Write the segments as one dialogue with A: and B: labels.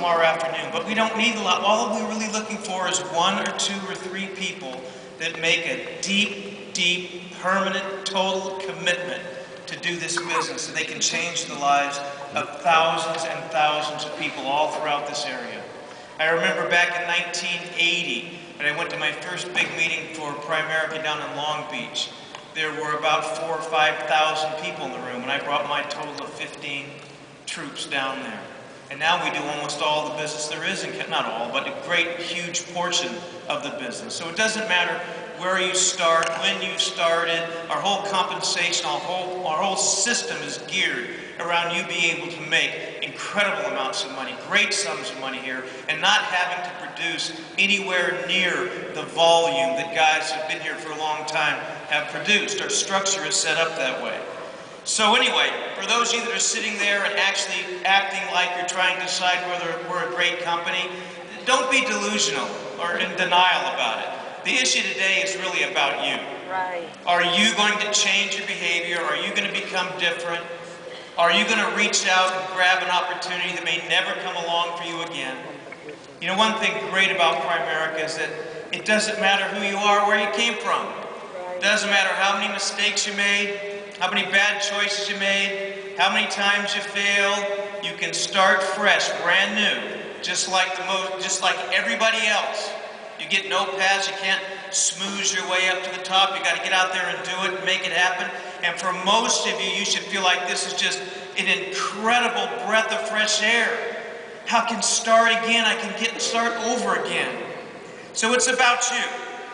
A: tomorrow afternoon, but we don't need a lot. All we're really looking for is 1 or 2 or 3 people that make a deep, permanent, total commitment to do this business, so they can change the lives of thousands and thousands of people all throughout this area. I remember back in 1980, when I went to my first big meeting for Primerica down in Long Beach. There were about 4,000 or 5,000 people in the room, and I brought my total of 15 troops down there. And now we do almost all the business there is, not all, but a great, huge portion of the business. So it doesn't matter where you start, when you started. Our whole compensation, our whole system is geared around you being able to make incredible amounts of money, great sums of money here, and not having to produce anywhere near the volume that guys who've been here for a long time have produced. Our structure is set up that way. So anyway, for those of you that are sitting there and actually acting like you're trying to decide whether we're a great company, don't be delusional or in denial about it. The issue today is really about you.
B: Right.
A: Are you going to change your behavior? Are you going to become different? Are you going to reach out and grab an opportunity that may never come along for you again? You know, one thing great about Primerica is that it doesn't matter who you are, where you came from. It doesn't matter how many mistakes you made, how many bad choices you made, how many times you failed. You can start fresh, brand new, just like everybody else. You get no pass, you can't smooth your way up to the top. You got to get out there and do it and make it happen. And for most of you, you should feel like this is just an incredible breath of fresh air. How can start again? I can start over again. So it's about you.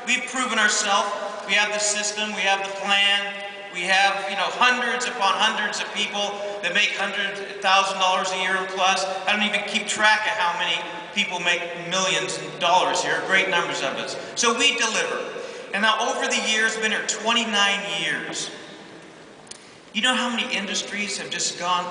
A: We've proven ourselves. We have the system. We have the plan. We have, hundreds upon hundreds of people that make $100,000 a year and plus. I don't even keep track of how many people make millions of dollars here. Great numbers of us. So we deliver. And now over the years, I've been here 29 years. You know how many industries have just gone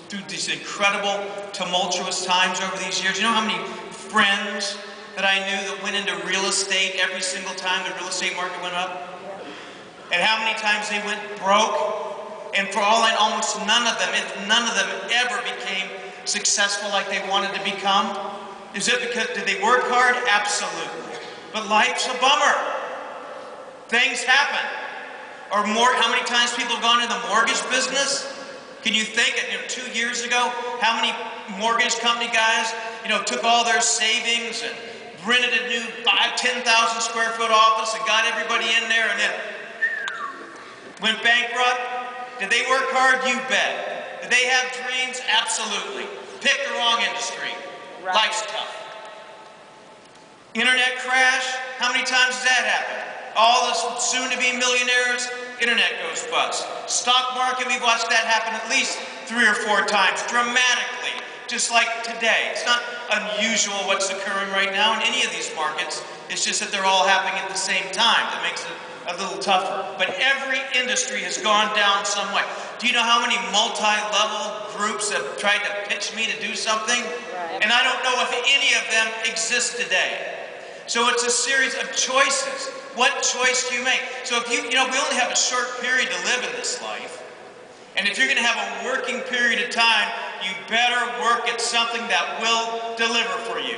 A: through these incredible, tumultuous times over these years? You know how many friends that I knew that went into real estate every single time the real estate market went up? And how many times they went broke? And for all I know, almost none of them ever became successful like they wanted to become. Is it because, did they work hard? Absolutely. But life's a bummer. Things happen. Or more, how many times people have gone into the mortgage business? Can you think, 2 years ago, how many mortgage company guys, took all their savings and rented a new 10,000 square foot office and got everybody in there and then went bankrupt? Did they work hard? You bet. Did they have dreams? Absolutely. Pick the wrong industry. Right. Life's tough. Internet crash? How many times has that happened? All the soon-to-be millionaires, internet goes bust. Stock market, we've watched that happen at least 3 or 4 times, dramatically, just like today. It's not unusual what's occurring right now in any of these markets. It's just that they're all happening at the same time. That makes it a little tougher. But every industry has gone down some way. Do you know how many multi-level groups have tried to pitch me to do something? Right. And I don't know if any of them exist today. So it's a series of choices. What choice do you make? So if we only have a short period to live in this life. And if you're going to have a working period of time, you better work at something that will deliver for you.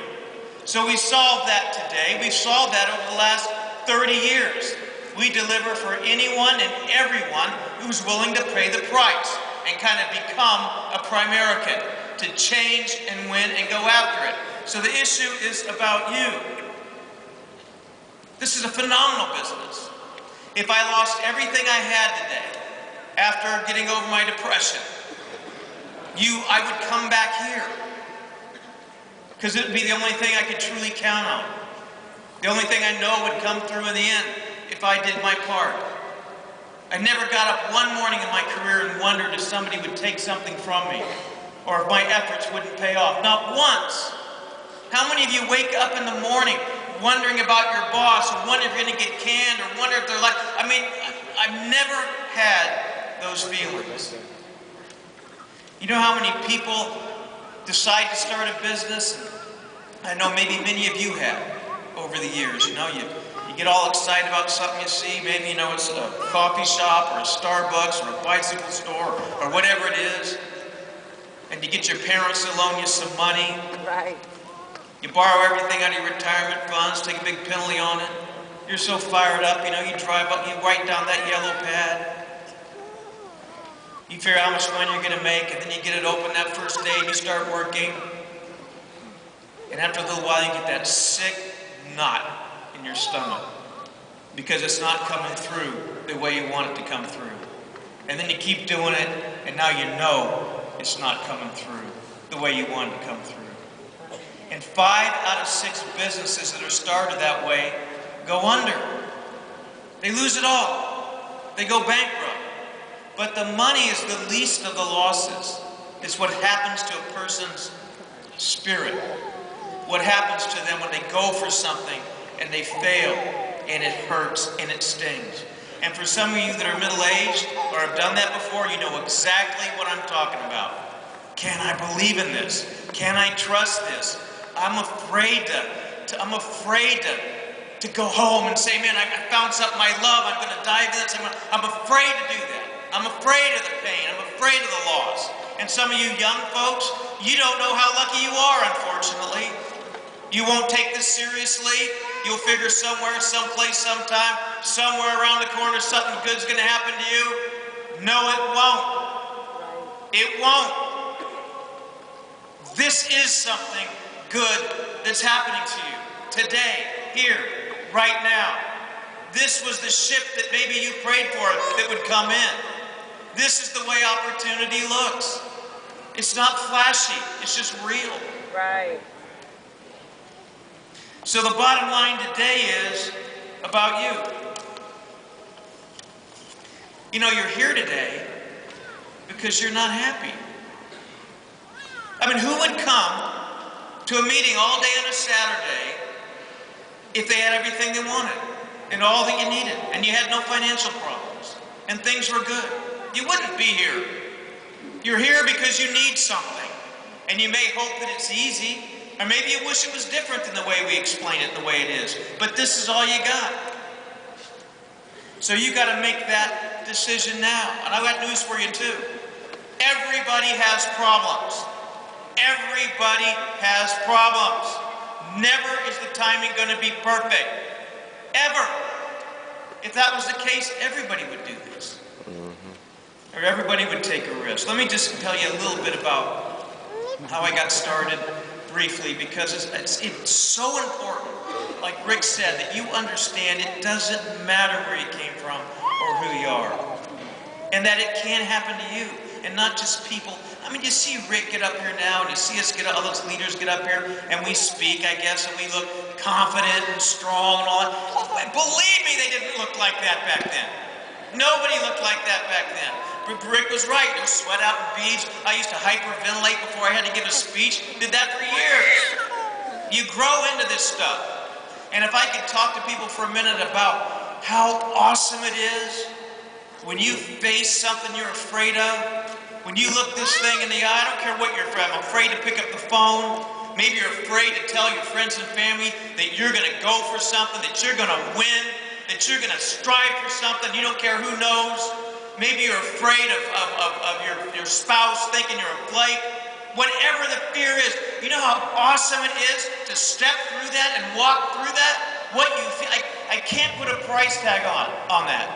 A: So we solved that today. We've solved that over the last 30 years. We deliver for anyone and everyone who's willing to pay the price and kind of become a Primerican, to change and win and go after it. So the issue is about you. This is a phenomenal business. If I lost everything I had today after getting over my depression, I would come back here because it would be the only thing I could truly count on. The only thing I know would come through in the end if I did my part. I never got up one morning in my career and wondered if somebody would take something from me or if my efforts wouldn't pay off. Not once. How many of you wake up in the morning wondering about your boss, or wonder if you're going to get canned, or wonder if they're like, I've never had those feelings. You know how many people decide to start a business? I know maybe many of you have over the years. You get all excited about something you see. Maybe it's a coffee shop or a Starbucks or a bicycle store or whatever it is. and you get your parents to loan you some money.
B: Right.
A: You borrow everything out of your retirement funds, take a big penalty on it. You're so fired up, you know, you drive up, you write down that yellow pad. You figure out how much money you're going to make, and then you get it open that first day, and you start working. And after a little while, you get that sick knot in your stomach because it's not coming through the way you want it to come through. And then you keep doing it, and now you know it's not coming through the way you want it to come through. And 5 out of 6 businesses that are started that way go under. They lose it all. They go bankrupt. But the money is the least of the losses. It's what happens to a person's spirit. What happens to them when they go for something and they fail and it hurts and it stings. And for some of you that are middle-aged or have done that before, you know exactly what I'm talking about. Can I believe in this? Can I trust this? I'm afraid to go home and say, man, I found something I love. I'm going to dive in. I'm afraid to do that. I'm afraid of the pain. I'm afraid of the loss. And some of you young folks, you don't know how lucky you are, unfortunately. You won't take this seriously. You'll figure somewhere, someplace, sometime, somewhere around the corner, something good's going to happen to you. No, it won't. It won't. This is something good that's happening to you today, here, right now. This was the ship that maybe you prayed for that would come in. This is the way opportunity looks. It's not flashy, it's just real.
B: Right.
A: So the bottom line today is about you. You know, you're here today because you're not happy. I mean, who would come to a meeting all day on a Saturday if they had everything they wanted and all that you needed and you had no financial problems and things were good? You wouldn't be here. You're here because you need something, and you may hope that it's easy, or maybe you wish it was different than the way we explain it, the way it is. But this is all you got. So you got to make that decision now. And I've got news for you too. Everybody has problems. Everybody has problems. Never is the timing going to be perfect. Ever. If that was the case, everybody would do this. Or everybody would take a risk. Let me just tell you a little bit about how I got started briefly, because it's so important, like Rick said, that you understand it doesn't matter where you came from or who you are. And that it can happen to you, and not just people. I mean, you see Rick get up here now, and you see us all those leaders get up here, and we speak, I guess, and we look confident and strong and all that. Believe me, they didn't look like that back then. Nobody looked like that back then. But Rick was right. There was sweat out and beads. I used to hyperventilate before I had to give a speech. Did that for years. You grow into this stuff. And if I could talk to people for a minute about how awesome it is when you face something you're afraid of, when you look this thing in the eye, I don't care what you're afraid of. I'm afraid to pick up the phone. Maybe you're afraid to tell your friends and family that you're going to go for something, that you're going to win, that you're going to strive for something. You don't care who knows. Maybe you're afraid of your spouse thinking you're a flake. Whatever the fear is, you know how awesome it is to step through that and walk through that? What you feel, I can't put a price tag on that.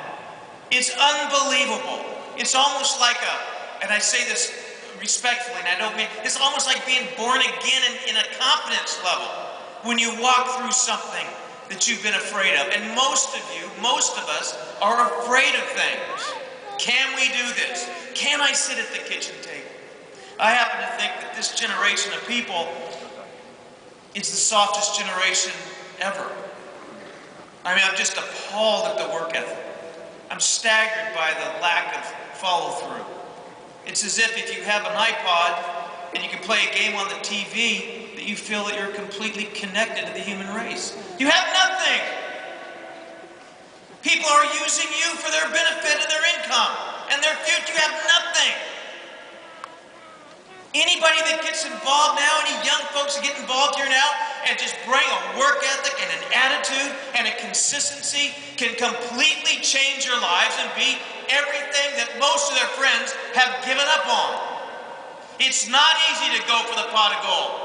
A: It's unbelievable. It's almost like and I say this respectfully, and I don't mean, it's almost like being born again in a confidence level when you walk through something that you've been afraid of. And most of us are afraid of things. Can we do this? Can I sit at the kitchen table? I happen to think that this generation of people is the softest generation ever. I mean, I'm just appalled at the work ethic. I'm staggered by the lack of follow-through. It's as if you have an iPod and you can play a game on the TV, that you feel that you're completely connected to the human race. You have nothing. People are using you for their benefit and their income and their future. You have nothing. Anybody that gets involved now, any young folks that get involved here now and just bring a work ethic and an attitude and a consistency can completely change your lives and be everything that most of their friends have given up on. It's not easy to go for the pot of gold.